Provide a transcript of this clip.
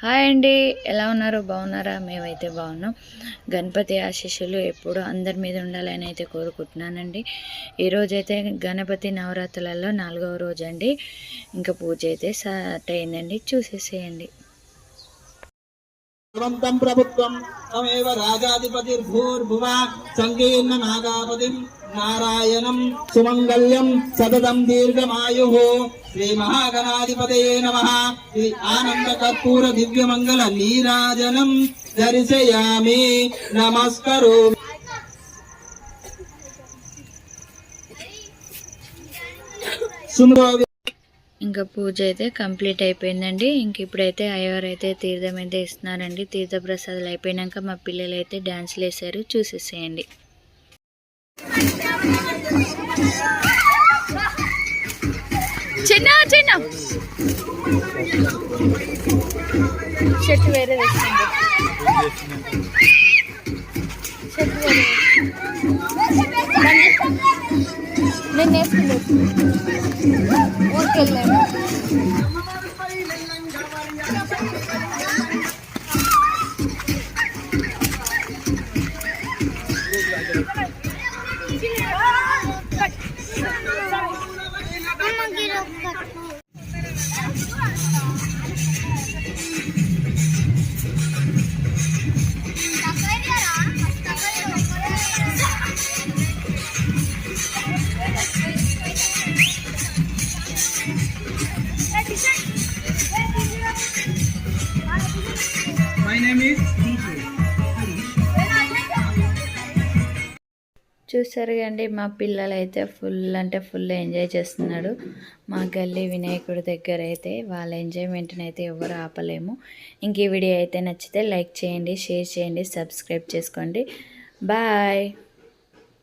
Hi అండి, ఎలా ఉన్నారు? బాగున్నారా? మేమైతే బాగున్నాం. గణపతి ఆశీస్సులు ఎప్పుడు అందరి మీద ఉండాలని అయితే కోరుకుంటున్నానండి. ఈరోజైతే గణపతి నవరాత్రులలో 4వ రోజు అండి. ఇంకా పూజ అయితే స్టార్ట్ అయిందండి, చూసేసేయండి. ప్రభుత్వం తమేవ రాజాధిపతిర్భూర్భువ సంకీర్ణ నాగాపతిం నారాయణం సుమంగళ్యం సతతం దీర్ఘమాయు శ్రీ మహాగణాధిపతయే నమః. శ్రీ ఆనంద కర్పూర దివ్యమంగళ నీరాజనం దర్శయామి. నమస్కరోమి. ఇంకా పూజ అయితే కంప్లీట్ అయిపోయిందండి. ఇంక ఇప్పుడైతే అయ్యవారు అయితే తీర్థం అయితే ఇస్తున్నారండి. తీర్థ ప్రసాదాలు అయిపోయినాక మా పిల్లలు అయితే డ్యాన్స్లు వేసారు, చూసేసేయండి. చిన్న చిన్న షర్ట్ వేరే వేసుకోండి. షర్ట్ వేరే నేను వేసుకుంటాను. ఊరికెళ్ళాను. చూసారు కండి, మా పిల్లలు అయితే ఫుల్ అంటే ఫుల్ ఎంజాయ్ చేస్తున్నాడు. మా గల్లీ వినాయకుడి దగ్గర అయితే వాళ్ళ ఎంజాయ్మెంట్ని అయితే ఎవరు ఆపలేము. ఇంక ఈ వీడియో అయితే నచ్చితే లైక్ చేయండి, షేర్ చేయండి, సబ్స్క్రైబ్ చేసుకోండి. బాయ్.